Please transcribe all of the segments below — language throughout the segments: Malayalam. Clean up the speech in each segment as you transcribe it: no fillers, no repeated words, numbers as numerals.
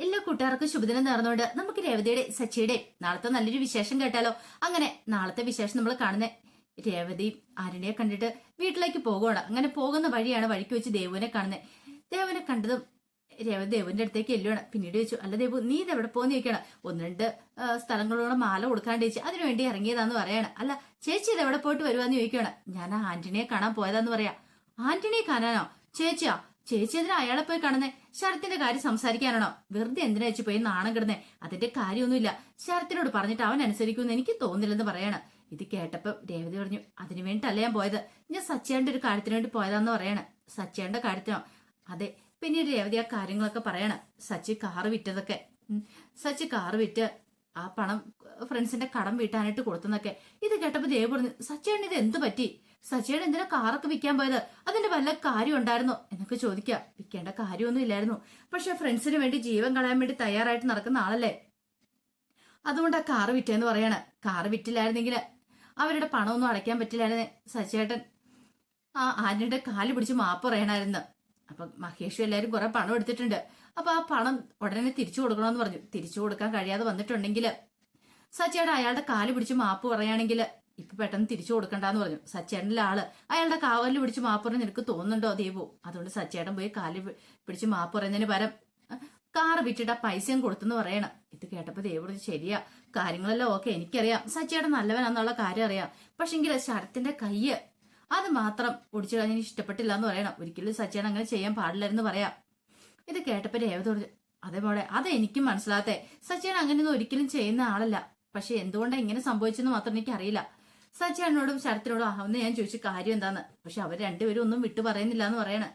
എല്ലാ കൂട്ടുകാർക്കും ശുഭദിനം നേർന്നുകൊണ്ട് നമുക്ക് രേവതിയുടെ സച്ചിയുടെ നാളത്തെ നല്ലൊരു വിശേഷം കേട്ടാലോ. അങ്ങനെ നാളത്തെ വിശേഷം നമ്മൾ കാണുന്നത് രേവതിയും ആരണിയെ കണ്ടിട്ട് വീട്ടിലേക്ക് പോകുകയാണ്. അങ്ങനെ പോകുന്ന വഴിയാണ് വഴിക്ക് വെച്ച് ദേവുവിനെ കാണുന്നത്. ദേവുവിനെ കണ്ടതും രേവതി ദേവുവിന്റെ അടുത്തേക്ക് എല്ലുവാണ്. പിന്നീട് ചോദിച്ചു, അല്ല ദേവു, നീ ഇത് എവിടെ പോകുന്ന ചോദിക്കണം. ഒന്ന് രണ്ട് സ്ഥലങ്ങളോട് മാല കൊടുക്കാണ്ട് ചേച്ചി അതിനുവേണ്ടി ഇറങ്ങിയതാന്ന് പറയാണ്. അല്ല ചേച്ചി ഇത് എവിടെ പോയിട്ട് വരുവാന്ന് ചോദിക്കുകയാണ്. ഞാൻ ആ ആന്റണിയെ കാണാൻ പോയതാന്ന് പറയാ. ആന്റണിയെ കാണാനോ? ചേച്ചിയാ? ചേച്ചി എന്തിനാ അയാളെ പോയി കാണുന്നേ? ശരത്തിന്റെ കാര്യം സംസാരിക്കാനാണോ? വെറുതെ എന്തിനാ ചേച്ചി പോയി നാണം കിടന്നേ? അതിന്റെ കാര്യമൊന്നുമില്ല. ശരത്തിനോട് പറഞ്ഞിട്ട് അവൻ അനുസരിക്കുമെന്ന് എനിക്ക് തോന്നില്ലെന്ന് പറയാണ്. ഇത് കേട്ടപ്പോ രേവതി പറഞ്ഞു, അതിനു വേണ്ടിട്ടല്ല ഞാൻ പോയത്. ഞാൻ സച്ചിയാന്റെ ഒരു കാര്യത്തിന് വേണ്ടി പോയതാന്ന് പറയാണ്. സച്ചിയാന്റെ കാര്യത്തിനോ? അതെ. പിന്നീട് രേവതി ആ കാര്യങ്ങളൊക്കെ പറയാണ്. സച്ചി കാറ് വിറ്റതൊക്കെ, സച്ചി കാറ് വിറ്റ് ആ പണം ഫ്രണ്ട്സിന്റെ കടം വീട്ടാനായിട്ട് കൊടുത്തെന്നൊക്കെ. ഇത് കേട്ടപ്പോ ദേവ് പറഞ്ഞു, സച്ചിയാണ് ഇത് എന്ത് പറ്റി? സച്ചിയുടെ എന്തിനാ കാറൊക്കെ വിൽക്കാൻ പോയത്? അതിന്റെ വല്ല കാര്യം ഉണ്ടായിരുന്നോ എന്നൊക്കെ ചോദിക്കാം. വിൽക്കേണ്ട കാര്യമൊന്നും ഇല്ലായിരുന്നു. പക്ഷെ ഫ്രണ്ട്സിന് വേണ്ടി ജീവൻ കളയാൻ വേണ്ടി തയ്യാറായിട്ട് നടക്കുന്ന ആളല്ലേ, അതുകൊണ്ട് ആ കാറ് വിറ്റേന്ന് പറയാണ്. കാറ് വിറ്റില്ലായിരുന്നെങ്കിൽ അവരുടെ പണമൊന്നും അടയ്ക്കാൻ പറ്റില്ലായിരുന്നേ. സച്ചിയേട്ടൻ ആ ആന്റണിയുടെ കാല് പിടിച്ച് മാപ്പ് പറയണായിരുന്നു. അപ്പൊ മഹേഷും എല്ലാരും കുറെ പണം എടുത്തിട്ടുണ്ട്. അപ്പൊ ആ പണം ഉടനെ തിരിച്ചു കൊടുക്കണമെന്ന് പറഞ്ഞു. തിരിച്ചു കൊടുക്കാൻ കഴിയാതെ വന്നിട്ടുണ്ടെങ്കിൽ സച്ചിയേട്ടൻ അയാളുടെ കാല് പിടിച്ച് മാപ്പ് പറയുകയാണെങ്കിൽ ഇപ്പൊ പെട്ടെന്ന് തിരിച്ചു കൊടുക്കണ്ടെന്ന് പറഞ്ഞു. സച്ചേട്ടന്റെ ആള് അയാളുടെ കാലിൽ പിടിച്ച് മാപ്പ് പറഞ്ഞ് നിനക്ക് തോന്നുന്നുണ്ടോ ദേവു? അതുകൊണ്ട് സച്ചേട്ടൻ പോയി കാലിൽ പിടിച്ച് മാപ്പ് പറയുന്നതിന് പകരം കാറ് വിറ്റിട്ട് ആ പൈസയും കൊടുത്തെന്ന് പറയണം. ഇത് കേട്ടപ്പോ ദേവു ശരിയാ, കാര്യങ്ങളെല്ലാം ഓക്കെ, എനിക്കറിയാം സച്ചേട്ടൻ നല്ലവനാന്നുള്ള കാര്യം അറിയാം. പക്ഷെങ്കിൽ ശരത്തിന്റെ കയ്യ് അത് മാത്രം ഒടിച്ചു കളഞ്ഞ ഇഷ്ടപ്പെട്ടില്ല എന്ന് പറയണം. ഒരിക്കലും സച്ചേട്ടൻ അങ്ങനെ ചെയ്യാൻ പാടില്ലായിരുന്നു പറയാം. ഇത് കേട്ടപ്പോ രേവതി പറഞ്ഞു, അതേപോലെ അത് എനിക്കും മനസ്സിലാകത്തെ. സച്ചേട്ടൻ അങ്ങനെയൊന്നും ഒരിക്കലും ചെയ്യുന്ന ആളല്ല. പക്ഷെ എന്തുകൊണ്ടാണ് ഇങ്ങനെ സംഭവിച്ചെന്ന് മാത്രം എനിക്കറിയില്ല. സച്ചേട്ടനോടും ശരത്തിനോടും ആവുന്ന ഞാൻ ചോദിച്ച കാര്യം എന്താന്ന്. പക്ഷെ അവർ രണ്ടുപേരും ഒന്നും വിട്ടു പറയുന്നില്ല എന്ന് പറയണേ.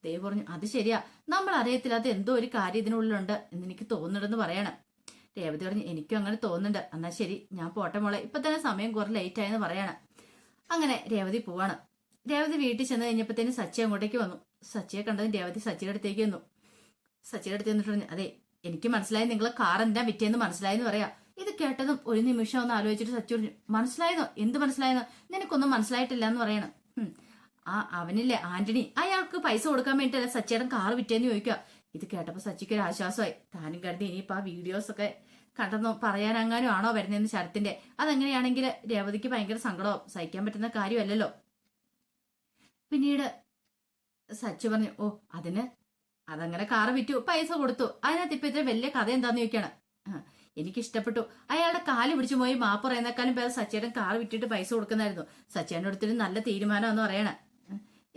ദേവ് പറഞ്ഞു, അത് ശരിയാ, നമ്മൾ അറിയത്തില്ലാത്ത എന്തോ ഒരു കാര്യം ഇതിനുള്ളിലുണ്ട് എന്ന് എനിക്ക് തോന്നുന്നുണ്ടെന്ന് പറയണം. രേവതി പറഞ്ഞു, എനിക്കും അങ്ങനെ തോന്നുന്നുണ്ട്. എന്നാ ശരി, ഞാൻ പോട്ടെ മോളെ, ഇപ്പൊ തന്നെ സമയം കുറെ ലേറ്റ് ആയെന്ന് പറയണം. അങ്ങനെ രേവതി പോവാണ്. രേവതി വീട്ടിൽ ചെന്ന് കഴിഞ്ഞപ്പോഴത്തേന് സച്ചി അങ്ങോട്ടേക്ക് വന്നു. സച്ചിയെ കണ്ടതും രേവതി സച്ചിയുടെ അടുത്തേക്ക് വന്നു. സച്ചിയുടെ അടുത്ത് വന്നിട്ട് പറഞ്ഞു, അതെ എനിക്ക് മനസ്സിലായി, നിങ്ങളെ കാർ എന്താ വിറ്റേന്ന് മനസ്സിലായെന്ന് പറയാ. ഇത് കേട്ടതും ഒരു നിമിഷം ഒന്ന് ആലോചിച്ചിട്ട് സച്ചി പറഞ്ഞു, മനസ്സിലായെന്നോ? എന്ത് മനസ്സിലായെന്നോ? നിനക്കൊന്നും മനസ്സിലായിട്ടില്ല എന്ന് പറയണം. ആ അവനില്ലേ ആന്റണി, അയാൾക്ക് പൈസ കൊടുക്കാൻ വേണ്ടിട്ടല്ല സച്ചിയുടെ കാർ വിറ്റേന്ന് ചോദിക്കുക. ഇത് കേട്ടപ്പോ സച്ചിക്ക് ഒരു ആശ്വാസമായി. താനും കരുതി ഇനിയിപ്പോ ആ വീഡിയോസ് ഒക്കെ കണ്ടെന്നോ പറയാനെങ്ങാനും ആണോ വരുന്നതെന്ന് ശരത്തിന്റെ. അതെങ്ങനെയാണെങ്കിൽ രേവതിക്ക് ഭയങ്കര സങ്കടവും, സഹിക്കാൻ പറ്റുന്ന കാര്യമല്ലല്ലോ. പിന്നീട് സച്ചി പറഞ്ഞു, ഓ അതങ്ങനെ കാറ് വിറ്റു, പൈസ കൊടുത്തു, അതിനകത്ത് ഇപ്പൊ ഇത്ര വലിയ കഥ എന്താന്ന് ചോദിക്കാണ്. എനിക്ക് ഇഷ്ടപ്പെട്ടു. അയാളുടെ കാല് പിടിച്ചു പോയി മാപ്പ് പറയുന്നേക്കാളും പേര് സച്ചേട്ടൻ കാറ് വിറ്റിട്ട് പൈസ കൊടുക്കുന്നായിരുന്നു. സച്ചേട്ടൻ്റെ അടുത്തൊരു നല്ല തീരുമാനമാണെന്ന് പറയണേ.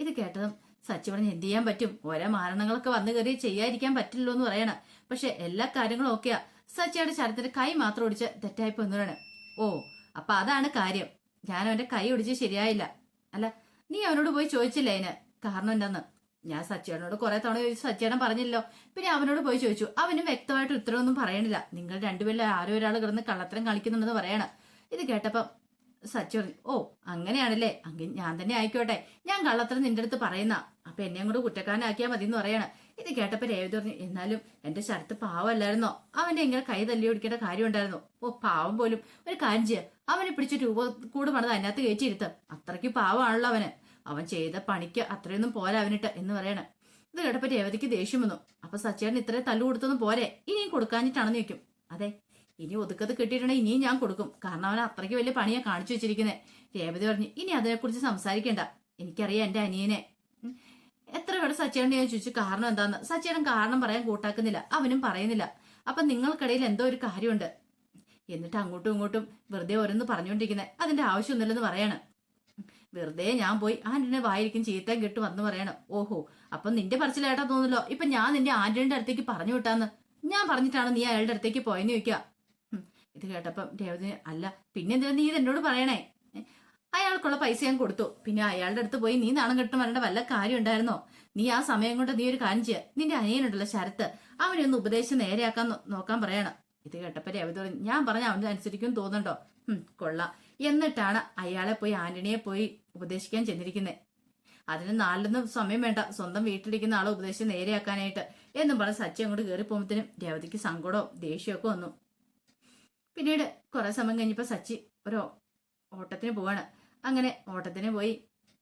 ഇത് കേട്ടതും സച്ചി പറഞ്ഞ്, എന്ത് ചെയ്യാൻ പറ്റും, ഓരോ മാരണങ്ങളൊക്കെ വന്നു കയറി ചെയ്യാതിരിക്കാൻ പറ്റില്ലല്ലോ എന്ന് പറയണം. പക്ഷെ എല്ലാ കാര്യങ്ങളും ഓക്കെയാ. സച്ചിയുടെ ശരത്തിന്റെ കൈ മാത്രം ഒടിച്ച് തെറ്റായിപ്പോ എന്ന് പറയണേ. ഓ അപ്പൊ അതാണ് കാര്യം, ഞാൻ അവന്റെ കൈ ഒടിച്ച് ശരിയായില്ല. അല്ല നീ അവനോട് പോയി ചോദിച്ചില്ല അതിന് കാരണം എന്താന്ന്? ഞാൻ സച്ചിയേട്ടനോട് കുറെ തവണ ചോദിച്ചു, സച്ചിയേട്ടൻ പറഞ്ഞില്ലോ. പിന്നെ അവനോട് പോയി ചോദിച്ചു, അവനും വ്യക്തമായിട്ട് ഉത്തരവൊന്നും പറയണില്ല. നിങ്ങൾ രണ്ടുപേരും ആരോ ഒരാൾ കിടന്ന് കള്ളത്തരം കളിക്കുന്നുണ്ടെന്ന് പറയണം. ഇത് കേട്ടപ്പം സച്ചി പറഞ്ഞു, ഓ അങ്ങനെയാണല്ലേ, അങ്ങനെ ഞാൻ തന്നെ ആയിക്കോട്ടെ, ഞാൻ കള്ളത്തരം നിന്റെ അടുത്ത് പറയുന്ന, അപ്പൊ എന്നെ അങ്ങോട്ട് കുറ്റക്കാരനാക്കിയാൽ മതി എന്ന് പറയണം. ഇത് കേട്ടപ്പോ രേവതി പറഞ്ഞു, എന്നാലും എന്റെ ശരത്ത് പാവമല്ലായിരുന്നോ? അവന്റെ ഇങ്ങനെ കൈ തല്ലി ഓടിക്കേണ്ട കാര്യം ഉണ്ടായിരുന്നോ? ഓ പാവം പോലും. ഒരു കാര്യം ചെയ്യുക, അവനെ പിടിച്ച് രൂപ കൂട് പണിത് അതിനകത്ത് കയറ്റിയിരുത്ത്. അത്രയ്ക്ക് പാവമാണല്ലോ അവന്. അവൻ ചെയ്ത പണിക്ക് അത്രയൊന്നും പോരാ അവനിട്ട് എന്ന് പറയണം. ഇത് കേട്ടപ്പോ രേവതിക്ക് ദേഷ്യം വന്നു. അപ്പൊ സച്ചേട്ടൻ ഇത്രയും തല്ലു കൊടുത്തൊന്നും പോരെ, ഇനിയും കൊടുക്കാഞ്ഞിട്ടാണെന്ന് ചോദിക്കും. അതെ, ഇനി ഒതുക്കത് കിട്ടിയിട്ടുണ്ടെങ്കിൽ ഇനിയും ഞാൻ കൊടുക്കും, കാരണം അവൻ അത്രയ്ക്ക് വലിയ പണിയാ കാണിച്ചു വെച്ചിരിക്കുന്നത്. രേവതി പറഞ്ഞു, ഇനി അതിനെക്കുറിച്ച് സംസാരിക്കേണ്ട, എനിക്കറിയാം എന്റെ അനിയനെ. എത്ര പേര് സച്ചേട്ടൻ ഞാൻ ചോദിച്ചു കാരണം എന്താന്ന്. സച്ചേട്ടൻ കാരണം പറയാൻ കൂട്ടാക്കുന്നില്ല, അവനും പറയുന്നില്ല. അപ്പൊ നിങ്ങൾക്കിടയിൽ എന്തോ ഒരു കാര്യമുണ്ട്. എന്നിട്ട് അങ്ങോട്ടും ഇങ്ങോട്ടും വെറുതെ ഓരോന്ന് പറഞ്ഞുകൊണ്ടിരിക്കുന്നത്, അതിന്റെ ആവശ്യമൊന്നുമില്ലെന്ന് പറയാണ്. വെറുതെ ഞാൻ പോയി ആന്റണിനെ വായിരിക്കും ചീത്തയും കിട്ടും വന്ന് പറയണം. ഓഹോ, അപ്പൊ നിന്റെ പറച്ചിലേട്ടാ തോന്നല്ലോ ഇപ്പൊ ഞാൻ നിന്റെ ആന്റണിയുടെ അടുത്തേക്ക് പറഞ്ഞു വിട്ടാന്ന്. ഞാൻ പറഞ്ഞിട്ടാണ് നീ അയാളുടെ അടുത്തേക്ക് പോയെന്ന് ചോദിക്കുക. ഇത് കേട്ടപ്പം രേവതി, അല്ല പിന്നെന്തിനാ നീ ഇത് എന്നോട് പറയണേ? അയാൾക്കുള്ള പൈസ ഞാൻ കൊടുത്തു, പിന്നെ അയാളുടെ അടുത്ത് പോയി നീ നാണം കെട്ടും വരേണ്ട വല്ല കാര്യം ഉണ്ടായിരുന്നോ? നീ ആ സമയം കൊണ്ട് നീ ഒരു കാര്യം ചെയ്യുക, നിന്റെ അനിയനുണ്ടല്ലോ ശരത്ത്, അവനെ ഒന്ന് ഉപദേശിച്ച് നേരെയാക്കാൻ നോക്കാൻ പറയണം. ഇത് കേട്ടപ്പോ രേവതി പറഞ്ഞു, ഞാൻ പറഞ്ഞ അവന് അനുസരിക്കും തോന്നുന്നുണ്ടോ? കൊള്ളാം. എന്നിട്ടാണ് അയാളെ പോയി ആന്റണിയെ പോയി ഉപദേശിക്കാൻ ചെന്നിരിക്കുന്നത്. അതിന് നാലിലൊന്നും സമയം വേണ്ട, സ്വന്തം വീട്ടിലിരിക്കുന്ന ആളെ ഉപദേശിച്ച് നേരെയാക്കാനായിട്ട് എന്നും പറഞ്ഞ് സച്ചി അങ്ങോട്ട് കയറി പോകുമ്പോഴത്തേനും രേവതിക്ക് സങ്കടവും ദേഷ്യമൊക്കെ വന്നു. പിന്നീട് കുറെ സമയം കഴിഞ്ഞപ്പോ സച്ചി ഒരു ഓട്ടത്തിന് പോവാണ്. അങ്ങനെ ഓട്ടത്തിന് പോയി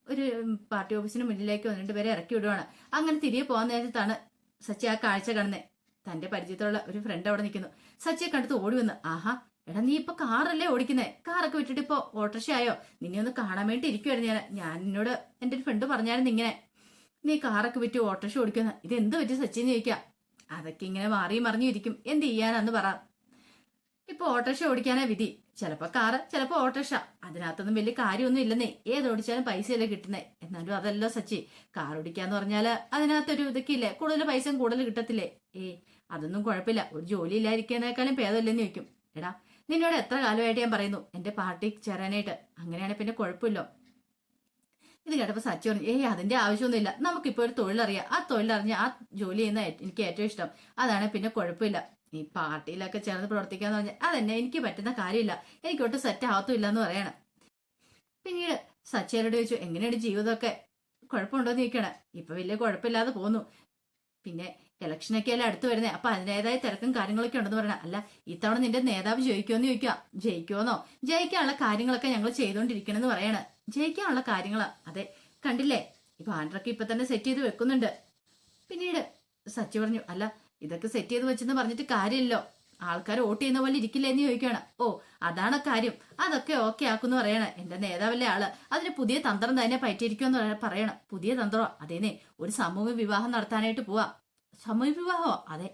ഒരു പാർട്ടി ഓഫീസിന് മുന്നിലേക്ക് 1-2 പേരെ ഇറക്കി വിടുവാണ്. അങ്ങനെ തിരികെ പോകാൻ നേരത്താണ് സച്ചി ആ കാഴ്ച കാണുന്നത്. തന്റെ പരിചയത്തിലുള്ള ഒരു ഫ്രണ്ട് അവിടെ നിൽക്കുന്നു. സച്ചിയെ കണ്ടിട്ട് ഓടി വന്ന്, ആഹാ എടാ നീ ഇപ്പൊ കാറല്ലേ ഓടിക്കുന്നേ, കാറൊക്കെ വിട്ടിട്ട് ഇപ്പൊ ഓട്ടോറിക്ഷ ആയോ? നിന്നെ ഒന്ന് കാണാൻ വേണ്ടി ഇരിക്കുവായിരുന്നു ഞാൻ എന്നോട് എന്റെ ഒരു ഫ്രണ്ട് പറഞ്ഞായിരുന്നു ഇങ്ങനെ നീ കാറൊക്കെ വിറ്റ് ഓട്ടോറിക്ഷ ഓടിക്കുന്ന, ഇത് എന്ത് പറ്റി സച്ചിന്ന് ചോദിക്കാം. അതൊക്കെ ഇങ്ങനെ മാറിയും മറിഞ്ഞും ഇരിക്കും, എന്ത് ചെയ്യാനാന്ന് പറ. ഇപ്പൊ ഓട്ടോറിക്ഷ ഓടിക്കാനാ വിധി, ചിലപ്പോ കാറ് ചിലപ്പോ ഓട്ടോറിക്ഷ, അതിനകത്തൊന്നും വലിയ കാര്യമൊന്നും ഇല്ലെന്നേ, ഏതോടിച്ചാലും പൈസയല്ലേ കിട്ടുന്നേ. എന്നാലും അതല്ലോ സച്ചി, കാർ ഓടിക്കാന്ന് പറഞ്ഞാല് അതിനകത്തൊരു ഇതൊക്കെ ഇല്ലേ, കൂടുതൽ പൈസ കൂടുതൽ കിട്ടത്തില്ലേ. അതൊന്നും കുഴപ്പമില്ല, ഒരു ജോലി ഇല്ലാതിരിക്കുന്നേക്കാളും ഭേദമില്ലെന്ന് ചോദിക്കും. എടാ നിന്നോട് എത്ര കാലമായിട്ട് ഞാൻ പറയുന്നു എന്റെ പാർട്ടി ചേരാനായിട്ട്, അങ്ങനെയാണെങ്കിൽ പിന്നെ കുഴപ്പമില്ലോ. ഇത് കേട്ടപ്പോ സച്ചി പറഞ്ഞു, അതിന്റെ ആവശ്യമൊന്നുമില്ല, നമുക്കിപ്പോ ഒരു തൊഴിലറിയാം, ആ തൊഴിലറിഞ്ഞ് ആ ജോലി ചെയ്യുന്ന എനിക്ക് ഏറ്റവും ഇഷ്ടം, അതാണ്, പിന്നെ കുഴപ്പമില്ല. ഈ പാർട്ടിയിലൊക്കെ ചേർന്ന് പ്രവർത്തിക്കാന്ന് പറഞ്ഞാൽ അതെന്നെ എനിക്ക് പറ്റുന്ന കാര്യമില്ല, എനിക്കൊട്ട് സെറ്റ് ആവത്തുമില്ല എന്ന് പറയണം. പിന്നീട് സച്ചിയോട് ചോദിച്ചു, എങ്ങനെയാണ് ജീവിതമൊക്കെ, കുഴപ്പമുണ്ടോന്ന് ചോദിക്കണം. ഇപ്പൊ വലിയ കുഴപ്പമില്ലാതെ പോന്നു, പിന്നെ ഇലക്ഷനൊക്കെ അല്ലേ അടുത്ത് വരുന്നേ, അപ്പൊ അതിൻ്റെതായ തിരക്കും കാര്യങ്ങളൊക്കെ ഉണ്ടെന്ന് പറയണം. അല്ല ഇത്തവണ നിന്റെ നേതാവ് ജയിക്കുമെന്ന് ചോദിക്കാം. ജയിക്കുമെന്നോ? ജയിക്കാനുള്ള കാര്യങ്ങളൊക്കെ ഞങ്ങൾ ചെയ്തോണ്ടിരിക്കണെന്ന് പറയണം. ജയിക്കാനുള്ള കാര്യങ്ങളാ, അതെ കണ്ടില്ലേ ഈ ബാനറൊക്കെ ഇപ്പൊ തന്നെ സെറ്റ് ചെയ്ത് വെക്കുന്നുണ്ട്. പിന്നീട് സച്ചി പറഞ്ഞു, അല്ല ഇതൊക്കെ സെറ്റ് ചെയ്ത് വെച്ചെന്ന് പറഞ്ഞിട്ട് കാര്യമില്ലല്ലോ, ആൾക്കാർ വോട്ട് ചെയ്യുന്ന പോലെ ഇരിക്കില്ല എന്ന് ചോദിക്കുകയാണ്. അതാണ് കാര്യം, അതൊക്കെ ഓക്കെ ആക്കുമെന്ന് പറയണം. എന്റെ നേതാവല്ലേ ആള്, അതിന് പുതിയ തന്ത്രം തന്നെ പറ്റിയിരിക്കുമെന്ന് പറയണം. പുതിയ തന്ത്രോ? അതേനെ, ഒരു സമൂഹ വിവാഹം നടത്താനായിട്ട് പോവാ. സമൂഹ വിവാഹമോ? അതെ,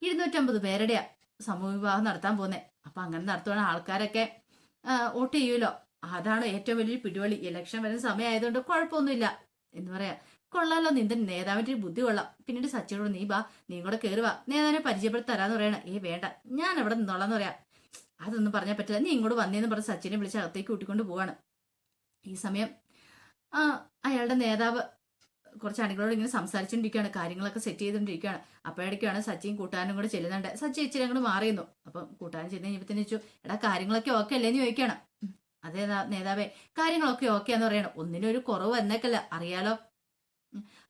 250 പേരുടെയാ സമൂഹ വിവാഹം നടത്താൻ പോന്നെ. അപ്പൊ അങ്ങനെ നടത്തുവാണെങ്കിൽ ആൾക്കാരൊക്കെ വോട്ട് ചെയ്യൂലോ, അതാണ് ഏറ്റവും വലിയൊരു പിടിവള്ളി. ഇലക്ഷൻ വരുന്ന സമയമായതുകൊണ്ട് കുഴപ്പമൊന്നുമില്ല എന്ന് പറയാ. കൊള്ളാലോ, നിന്റെ നേതാവിന്റെ ബുദ്ധി കൊള്ളാം. പിന്നീട് സച്ചിനോട്, നീ ബാ, നീ കൂടെ കയറുവാ, നേതാവിനെ പരിചയപ്പെടുത്തരാന്ന് പറയണ. വേണ്ട, ഞാൻ അവിടെ നിന്നോളാന്ന് പറയാ. അതൊന്നും പറഞ്ഞാൽ പറ്റില്ല, നീ ഇങ്ങോട്ട് വന്നേന്ന് പറഞ്ഞ് സച്ചിനെ വിളിച്ച് അകത്തേക്ക് കൂട്ടിക്കൊണ്ട് പോവാണ്. ഈ സമയം അയാളുടെ നേതാവ് കുറച്ച് അണികളോട് ഇങ്ങനെ സംസാരിച്ചുകൊണ്ടിരിക്കുകയാണ്, കാര്യങ്ങളൊക്കെ സെറ്റ് ചെയ്തുകൊണ്ടിരിക്കുകയാണ്. അപ്പോഴേക്കാണ് സച്ചിയും കൂട്ടുകാരനും കൂടെ ചെല്ലുന്നുണ്ട്. സച്ചി ഇച്ചിരി അങ്ങോട്ട് മാറിയുന്നു. അപ്പം കൂട്ടുകാരൻ ചെന്ന് കഴിഞ്ഞപ്പോൾ ചോദിച്ചു, എടാ കാര്യങ്ങളൊക്കെ ഓക്കെ അല്ലേന്ന് ചോദിക്കണം. അതേ നേതാവേ, കാര്യങ്ങളൊക്കെ ഓക്കെ എന്ന് പറയണം. ഒന്നിനും ഒരു കുറവ് വന്നേക്കല്ല, അറിയാലോ.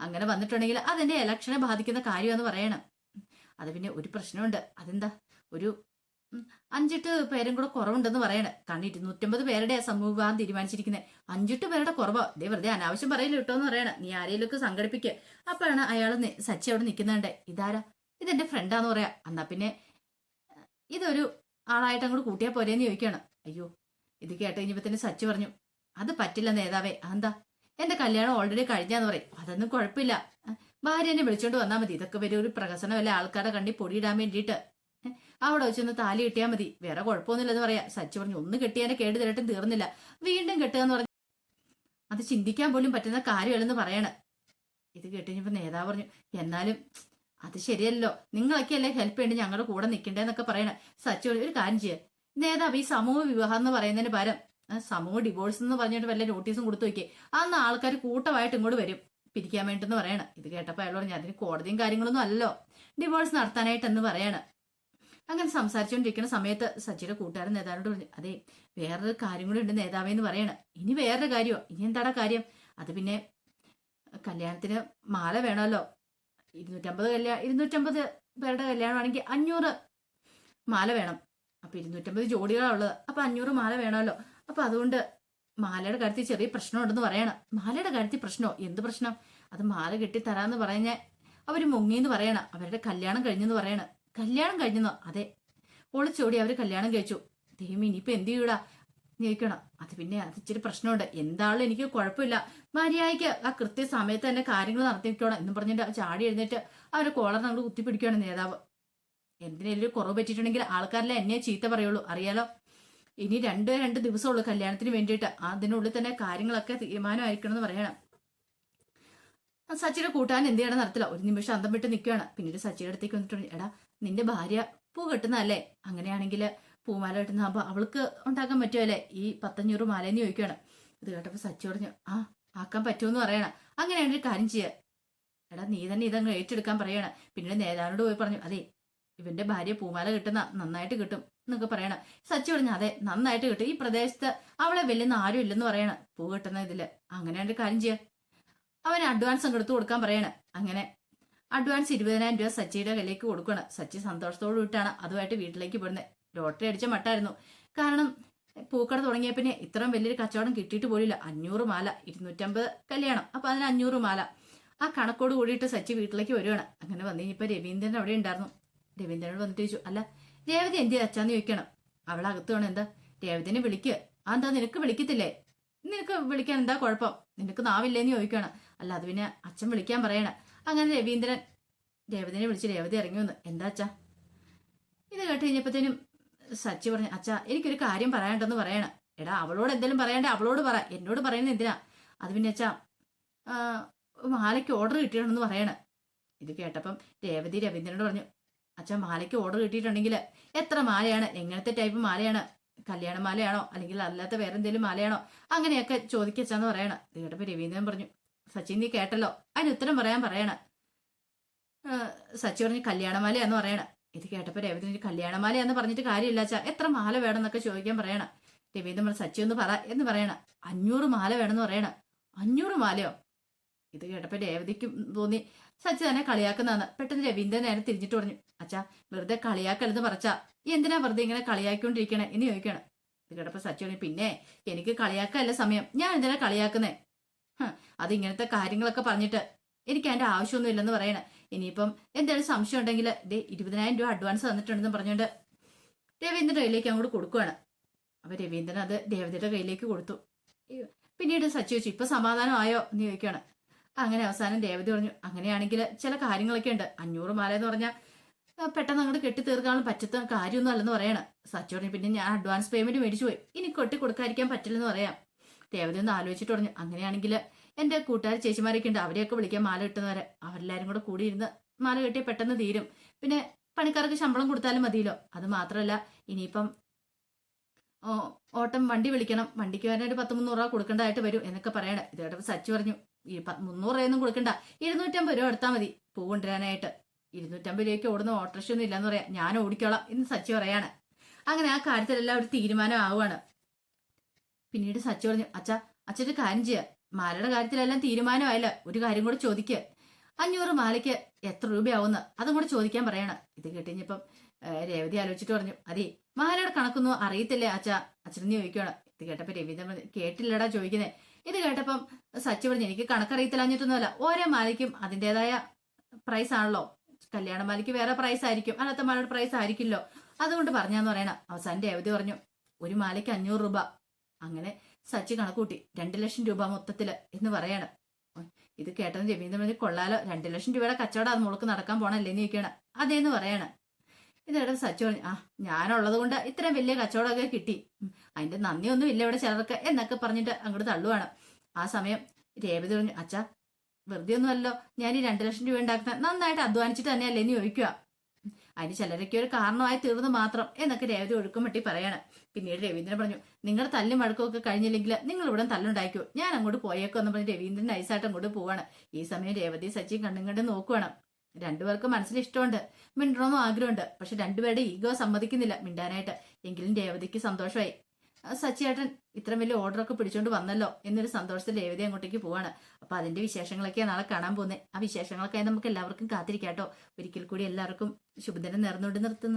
അങ്ങനെ വന്നിട്ടുണ്ടെങ്കിൽ അതെന്റെ ഇലക്ഷനെ ബാധിക്കുന്ന കാര്യമെന്ന് പറയണം. അത് പിന്നെ ഒരു പ്രശ്നമുണ്ട്, അതെന്താ, ഒരു 5-8 പേരും കൂടെ കുറവുണ്ടെന്ന് പറയണേ. കാരണം 250 പേരുടെ സമൂഹ വിവാഹം തീരുമാനിച്ചിരിക്കുന്നത്, 5-8 പേരുടെ കുറവോ, ഇതേ വെറുതെ അനാവശ്യം പറയില്ല കേട്ടോ എന്ന് പറയണ. നീ ആരെയൊക്കെ സംഘടിപ്പിക്കുക. അപ്പോഴാണ് അയാൾ സച്ചി അവിടെ നിൽക്കുന്നുണ്ട്. ഇതാരാ? ഇതെന്റെ ഫ്രണ്ടാന്ന് പറയാ. എന്നാ പിന്നെ ഇതൊരു ആളായിട്ട് അങ്ങോട്ട് കൂട്ടിയാൽ പോരേന്ന് ചോദിക്കുകയാണ്. അയ്യോ, ഇത് കേട്ട് കഴിഞ്ഞപ്പോ തന്നെ സച്ചി പറഞ്ഞു, അത് പറ്റില്ല നേതാവേ. എന്താ? എന്റെ കല്യാണം ഓൾറെഡി കഴിഞ്ഞാന്ന് പറയും. അതൊന്നും കുഴപ്പമില്ല, ഭാര്യ എന്നെ വിളിച്ചോണ്ട് വന്നാൽ മതി. ഇതൊക്കെ വരും ഒരു പ്രഹസനമല്ല, ആൾക്കാരുടെ കണ്ടി പൊടിയിടാൻ വേണ്ടിയിട്ട് അവിടെ വെച്ചൊന്ന് താലി കെട്ടിയാൽ മതി, വേറെ കുഴപ്പമൊന്നുമില്ലെന്ന് പറയാ. സച്ചി പറഞ്ഞു, ഒന്ന് കെട്ടിയാന്റെ കേട് തരട്ടും തീർന്നില്ല, വീണ്ടും കെട്ടുക എന്ന് പറഞ്ഞു അത് ചിന്തിക്കാൻ പോലും പറ്റുന്ന കാര്യമല്ലെന്ന് പറയണ. ഇത് കേട്ടുകഴിഞ്ഞപ്പോ നേതാവ് പറഞ്ഞു, എന്നാലും അത് ശരിയല്ലോ, നിങ്ങളൊക്കെ അല്ലേ ഹെൽപ്പ് ചെയ്യേണ്ടി ഞങ്ങളുടെ കൂടെ നിൽക്കണ്ടേന്നൊക്കെ പറയണ. സച്ചി പറഞ്ഞു, ഒരു കാര്യം ചെയ്യുക നേതാവ്, ഈ സമൂഹ വിവാഹം എന്ന് പറയുന്നതിന് പകരം സമൂഹ ഡിവോഴ്സ് എന്ന് പറഞ്ഞിട്ട് വല്ല നോട്ടീസും കൊടുത്തു നോക്കിയേ, അന്ന് ആൾക്കാർ കൂട്ടമായിട്ട് ഇങ്ങോട്ട് വരും പിരിക്കാൻ വേണ്ടെന്ന് പറയണം. ഇത് കേട്ടപ്പോൾ അയാൾ പറഞ്ഞു, അതിന് കോടതിയും കാര്യങ്ങളൊന്നും അല്ലല്ലോ ഡിവോഴ്സ് നടത്താനായിട്ടെന്ന് പറയണം. അങ്ങനെ സംസാരിച്ചുകൊണ്ടിരിക്കുന്ന സമയത്ത് സച്ചിയുടെ കൂട്ടുകാരൻ നേതാവിനോട് പറഞ്ഞു, അതെ വേറൊരു കാര്യം കൂടി ഉണ്ട് നേതാവേന്ന് പറയണം. ഇനി വേറൊരു കാര്യമോ? ഇനി എന്താടാ കാര്യം? അത് പിന്നെ കല്യാണത്തിന് മാല വേണമല്ലോ, 250 പേരുടെ കല്യാണമാണെങ്കിൽ 500 മാല വേണം. അപ്പൊ 250 ജോഡികളാണുള്ളത്, അപ്പൊ 500 മാല വേണമല്ലോ. അപ്പൊ അതുകൊണ്ട് മാലയുടെ കാര്യത്തിൽ ചെറിയ പ്രശ്നമുണ്ടെന്ന് പറയണം. മാലയുടെ കാര്യത്തിൽ പ്രശ്നമോ? എന്ത് പ്രശ്നം? അത് മാല കെട്ടിത്തരാന്ന് പറഞ്ഞ അവര് മുങ്ങിന്ന് പറയണം. അവരുടെ കല്യാണം കഴിഞ്ഞെന്ന് പറയണം. കല്യാണം കഴിഞ്ഞെന്നോ? അതെ, ഒളിച്ചോടി അവര് കല്യാണം കഴിച്ചു. ദൈവം ഇനിയിപ്പോ എന്ത് ചെയ്യൂടാ ചോദിക്കണം. അത് പിന്നെ അത് ഇച്ചിരി പ്രശ്നമുണ്ട്. എന്താളും എനിക്ക് കുഴപ്പമില്ല, മര്യാദയ്ക്ക് ആ കൃത്യസമയത്ത് തന്നെ കാര്യങ്ങൾ നടത്തിക്കോണം എന്നും പറഞ്ഞിട്ട് ചാടി എഴുന്നേറ്റ് അവരെ കോളറിന് അങ്ങോട്ട് കുത്തിപ്പിടിക്കുകയാണ് നേതാവ്. എന്തിനേലും കുറവ് പറ്റിയിട്ടുണ്ടെങ്കിൽ ആൾക്കാരെല്ലാം എന്നെ ചീത്ത പറയുള്ളൂ, അറിയാലോ. ഇനി 2 ദിവസമുള്ളൂ കല്യാണത്തിന് വേണ്ടിയിട്ട്, അതിനുള്ളിൽ തന്നെ കാര്യങ്ങളൊക്കെ തീരുമാനമായിരിക്കണം എന്ന് പറയണം. സച്ചിയുടെ കൂട്ടാൻ എന്ത് ചെയ്യണം നടത്തില്ല, ഒരു നിമിഷം അന്തം വിട്ട് നിൽക്കുകയാണ്. പിന്നീട് സച്ചിയുടെ അടുത്തേക്ക് വന്നിട്ടുണ്ട്, എടാ നിന്റെ ഭാര്യ പൂ കെട്ടുന്നതല്ലേ, അങ്ങനെയാണെങ്കിൽ പൂമാല കെട്ടുന്നതാകുമ്പോൾ അവൾക്ക് ഉണ്ടാക്കാൻ പറ്റുമല്ലേ ഈ 10-500 മാലയെന്ന് ചോദിക്കുകയാണ്. ഇത് കേട്ടപ്പോൾ സച്ചി പറഞ്ഞു, ആക്കാൻ പറ്റുമെന്ന് പറയണം. അങ്ങനെയാണെങ്കിൽ ഒരു കാര്യം ചെയ്യുക, എടാ നീ തന്നെ ഇതങ്ങ് ഏറ്റെടുക്കാൻ പറയണം. പിന്നീട് നേതാവിനോട് പോയി പറഞ്ഞു, അതെ ഇവന്റെ ഭാര്യ പൂമാല കിട്ടുന്ന നന്നായിട്ട് കിട്ടും എന്നൊക്കെ പറയണം. സച്ചി പറഞ്ഞു, അതെ നന്നായിട്ട് കിട്ടും, ഈ പ്രദേശത്ത് അവളെ വെല്ലുന്ന ആരും ഇല്ലെന്ന് പറയണം പൂ കിട്ടുന്ന ഇതില്. അങ്ങനെയാണെങ്കിൽ കാര്യം ചെയ്യുക, അവന് അഡ്വാൻസ് അങ്ങ് എടുത്തു കൊടുക്കാൻ പറയണം. അങ്ങനെ അഡ്വാൻസ് 20,000 രൂപ സച്ചിയുടെ കയ്യിലേക്ക് കൊടുക്കണം. സച്ചി സന്തോഷത്തോട് വിട്ടാണ് അതുമായിട്ട് വീട്ടിലേക്ക് പോരുന്നത്. ലോട്ടറി അടിച്ച മട്ടായിരുന്നു, കാരണം പൂക്കട തുടങ്ങിയ പിന്നെ ഇത്രയും വലിയൊരു കച്ചവടം കിട്ടിയിട്ട് പോലില്ല. 500 മാല, 250 കല്യാണം, അപ്പൊ അതിന് 500 മാല, ആ കണക്കോട് കൂടിയിട്ട് സച്ചി വീട്ടിലേക്ക് വരുവാണ്. അങ്ങനെ വന്നു കഴിഞ്ഞപ്പോ രവീന്ദ്രൻ അവിടെ ഉണ്ടായിരുന്നു. രവീന്ദ്രനോട് വന്നിട്ട് ചോദിച്ചു, അല്ല രേവതി എന്തി അച്ഛാന്ന് ചോദിക്കണം. അവളകത്ത് വേണം. എന്താ രേവതിനെ വിളിക്കുക? അതെന്താ നിനക്ക് വിളിക്കത്തില്ലേ? നിനക്ക് വിളിക്കാൻ എന്താ കുഴപ്പം? നിനക്ക് നാവില്ലേന്ന് ചോദിക്കണം. അല്ല അത് പിന്നെ അച്ഛൻ വിളിക്കാൻ പറയണ. അങ്ങനെ രവീന്ദ്രൻ രേവതിനെ വിളിച്ച് രേവതി ഇറങ്ങി വന്നു. എന്താ അച്ഛാ? ഇത് കേട്ട് കഴിഞ്ഞപ്പോഴത്തേനും സച്ചി പറഞ്ഞു, അച്ഛാ എനിക്കൊരു കാര്യം പറയാണ്ടെന്ന് പറയണം. എടാ അവളോട് എന്തെങ്കിലും പറയണ്ടേ അവളോട് പറ, എന്നോട് പറയുന്നത് എന്തിനാ? അത് പിന്നെ അച്ഛാ മാലയ്ക്ക് ഓർഡർ കിട്ടിയിട്ടുണ്ടെന്ന് പറയണം. ഇത് കേട്ടപ്പം രേവതി രവീന്ദ്രനോട് പറഞ്ഞു, അച്ഛാ മാലയ്ക്ക് ഓർഡർ കിട്ടിയിട്ടുണ്ടെങ്കിൽ എത്ര മാലയാണ്, എങ്ങനത്തെ ടൈപ്പ് മാലയാണ്, കല്യാണ മാലയാണോ അല്ലെങ്കിൽ അല്ലാത്ത വേറെ എന്തെങ്കിലും മാലയാണോ, അങ്ങനെയൊക്കെ ചോദിക്കച്ചാന്ന് പറയണം. ഇത് കേട്ടപ്പോ രവീന്ദ്രൻ പറഞ്ഞു, സച്ചിൻ നീ കേട്ടല്ലോ, അതിന് ഉത്തരം പറയണം. സച്ചി പറഞ്ഞു കല്യാണമാലയാന്ന് പറയണം. ഇത് കേട്ടപ്പോ രവീന്ദ്രൻ കല്യാണമാലയാന്ന് പറഞ്ഞിട്ട് കാര്യമില്ല അച്ഛാ, എത്ര മാല വേണം എന്നൊക്കെ ചോദിക്കാൻ പറയണം. രവീന്ദ്രൻ പറഞ്ഞു, സച്ചി ഒന്ന് പറ എന്ന് പറയണം. 500 മാല വേണമെന്ന് പറയണം. 500 മാലയോ? ഇത് കേട്ടപ്പോ രേവതിക്ക് തോന്നി സച്ചി തന്നെ കളിയാക്കുന്നതാണ്. പെട്ടെന്ന് രവീന്ദ്രൻ നേരെ തിരിഞ്ഞിട്ട് പറഞ്ഞു, അച്ഛാ വെറുതെ കളിയാക്കല്ലെന്ന് പറച്ചാ എന്തിനാ വെറുതെ ഇങ്ങനെ കളിയാക്കിക്കൊണ്ടിരിക്കണേ എന്ന് ചോദിക്കണം. ഇത് കേട്ടപ്പോ സച്ചി പറഞ്ഞു, പിന്നെ എനിക്ക് കളിയാക്കല്ല സമയം, ഞാൻ എന്തിനാ കളിയാക്കുന്നേ? അത് ഇങ്ങനത്തെ കാര്യങ്ങളൊക്കെ പറഞ്ഞിട്ട് എനിക്ക് അതിന്റെ ആവശ്യമൊന്നും ഇല്ലെന്ന് പറയണേ. ഇനിയിപ്പം എന്തെങ്കിലും സംശയം ഉണ്ടെങ്കിൽ 20,000 രൂപ അഡ്വാൻസ് തന്നിട്ടുണ്ടെന്ന് പറഞ്ഞുകൊണ്ട് രവീന്ദ്രന്റെ കയ്യിലേക്ക് അങ്ങോട്ട് കൊടുക്കുവാണ്. അപ്പൊ രവീന്ദ്രൻ അത് രേവതിയുടെ കയ്യിലേക്ക് കൊടുത്തു. പിന്നീട് സച്ചി ചോദിച്ചു, ഇപ്പൊ സമാധാനമായോ എന്ന് ചോദിക്കുകയാണ്. അങ്ങനെ അവസാനം രേവതി പറഞ്ഞു, അങ്ങനെയാണെങ്കിൽ ചില കാര്യങ്ങളൊക്കെ ഉണ്ട്. 500 മാല എന്ന് പറഞ്ഞാൽ പെട്ടെന്ന് അങ്ങോട്ട് കെട്ടി തീർക്കാനും പറ്റത്ത കാര്യമൊന്നും അല്ലെന്ന് പറയണം. സച്ചി പറഞ്ഞു, പിന്നെ ഞാൻ അഡ്വാൻസ് പേയ്മെന്റ് മേടിച്ചു പോയി, ഇനി കൊട്ടി കൊടുക്കാതിരിക്കാൻ പറ്റില്ലെന്ന് പറയാം. രേവതി ഒന്ന് ആലോചിച്ചിട്ട് പറഞ്ഞു, അങ്ങനെയാണെങ്കിൽ എന്റെ കൂട്ടുകാർ ചേച്ചിമാരൊക്കെ ഉണ്ട്, അവരെയൊക്കെ വിളിക്കാൻ മാല കിട്ടുന്നവരെ, അവരെല്ലാരും കൂടെ കൂടിയിരുന്ന് മാല കെട്ടിയാൽ പെട്ടെന്ന് തീരും. പിന്നെ പണിക്കാർക്ക് ശമ്പളം കൊടുത്താലും മതിയല്ലോ. അത് മാത്രമല്ല ഇനിയിപ്പം ഓട്ടം വണ്ടി വിളിക്കണം, വണ്ടിക്ക് വരാനായിട്ട് 10-300 രൂപ കൊടുക്കേണ്ടതായിട്ട് വരും എന്നൊക്കെ പറയണേ. ഇത് കേട്ടപ്പോൾ സച്ചി പറഞ്ഞു, ഈ 300 രൂപയൊന്നും കൊടുക്കണ്ട, 250 രൂപ എടുത്താൽ മതി പൂ കൊണ്ടുവരാനായിട്ട്. 250 രൂപയ്ക്ക് ഓടുന്ന ഓട്ടോറിക്ഷ ഒന്നും ഇല്ലാന്ന് പറയാം, ഞാൻ ഓടിക്കോളാം എന്ന് സച്ചി പറയാണ്. അങ്ങനെ ആ കാര്യത്തിലെല്ലാം ഒരു തീരുമാനം ആവുകയാണ്. പിന്നീട് സച്ചി പറഞ്ഞു, അച്ഛൻ്റെ കാര്യം ചെയ്യുക, മാലയുടെ കാര്യത്തിലെല്ലാം തീരുമാനമായില്ല, ഒരു കാര്യം കൂടെ ചോദിക്കുക, 500 മാലയ്ക്ക് എത്ര രൂപയാവുന്ന അതും കൂടെ ചോദിക്കാൻ പറയണം. ഇത് കേട്ടുകഴിഞ്ഞപ്പം രേവതി ആലോചിച്ചിട്ട് പറഞ്ഞു, അതെ മാലയുടെ കണക്കൊന്നും അറിയത്തില്ലേ അച്ഛനെന്ന് ചോദിക്കുകയാണ്. ഇത് കേട്ടപ്പോ രവീന്ദ്രൻ പറഞ്ഞു, കേട്ടില്ലടാ ചോദിക്കുന്നേ. ഇത് കേട്ടപ്പം സച്ചി പറഞ്ഞു, എനിക്ക് കണക്കറിയത്തില്ലാഞ്ഞിട്ടൊന്നുമല്ല, ഓരോ മാലയ്ക്കും അതിൻ്റെതായ പ്രൈസ് ആണല്ലോ, കല്യാണ മാലയ്ക്ക് വേറെ പ്രൈസ് ആയിരിക്കും, അല്ലാത്ത മാലയുടെ പ്രൈസ് ആയിരിക്കില്ലോ, അതുകൊണ്ട് പറഞ്ഞാന്ന് പറയണം. അവസാനം രേവതി പറഞ്ഞു, ഒരു മാലയ്ക്ക് 500 രൂപ. അങ്ങനെ സച്ചി കണക്കൂട്ടി 2 ലക്ഷം രൂപ മൊത്തത്തില് എന്ന് പറയണം. ഇത് കേട്ടത് രവീന്ദ്രൻ പറഞ്ഞു, കൊള്ളാലോ, 2 ലക്ഷം രൂപയുടെ കച്ചവടം അത് മുളക്ക് നടക്കാൻ പോണല്ലേന്ന് ചോദിക്കണം. അതേന്ന് പറയണം. ഇതേടെ സച്ചി പറഞ്ഞു, ഞാനുള്ളത് കൊണ്ട് ഇത്രയും വലിയ കച്ചവടമൊക്കെ കിട്ടി, അതിന്റെ നന്ദിയൊന്നും ഇല്ല ഇവിടെ ചിലർക്ക് എന്നൊക്കെ പറഞ്ഞിട്ട് അങ്ങോട്ട് തള്ളുവാണ്. ആ സമയം രേവതി പറഞ്ഞു, വെറുതെ ഒന്നുമല്ലോ ഞാൻ ഈ 2 ലക്ഷം രൂപ ഉണ്ടാക്കുന്നത്, നന്നായിട്ട് അധ്വാനിച്ചിട്ട് തന്നെയല്ലേ എന്ന് ചോദിക്കുക. അതിന് ചിലരൊക്കെ ഒരു കാരണമായി തീർന്നു മാത്രം എന്നൊക്കെ രേവതി ഒഴുക്കം വെട്ടി പറയാണ്. പിന്നീട് രവീന്ദ്രൻ പറഞ്ഞു, നിങ്ങളുടെ തല്ലും വഴക്കമൊക്കെ കഴിഞ്ഞില്ലെങ്കിൽ നിങ്ങൾ ഇവിടെ തല്ലുണ്ടാക്കോ, ഞാൻ അങ്ങോട്ട് പോയേക്കോ എന്ന് പറഞ്ഞ് രവീന്ദ്രൻ നൈസായിട്ട് അങ്ങോട്ട് പോവാണ്. ഈ സമയം രേവതി സച്ചിയും കണ്ടും കണ്ടും നോക്കുവാണ്. രണ്ടുപേർക്കും മനസ്സിൽ ഇഷ്ടമുണ്ട്, മിണ്ടണമെന്നും ആഗ്രഹമുണ്ട്. പക്ഷെ രണ്ടുപേരുടെ ഈഗോ സമ്മതിക്കുന്നില്ല മിണ്ടാനായിട്ട്. എങ്കിലും രേവതിക്ക് സന്തോഷമായി, സച്ചിയേട്ടൻ ഇത്ര വലിയ ഓർഡറൊക്കെ പിടിച്ചോണ്ട് വന്നല്ലോ എന്നൊരു സന്തോഷത്തിൽ രേവതി അങ്ങോട്ടേക്ക് പോവാണ്. അപ്പൊ അതിന്റെ വിശേഷങ്ങളൊക്കെയാണ് നാളെ കാണാൻ പോകുന്നത്. ആ വിശേഷങ്ങളൊക്കെ നമുക്ക് എല്ലാവർക്കും കാത്തിരിക്കാട്ടോ. ഒരിക്കൽ കൂടി എല്ലാവർക്കും ശുഭദിനം നേർന്നുകൊണ്ട് നിർത്തുന്നു.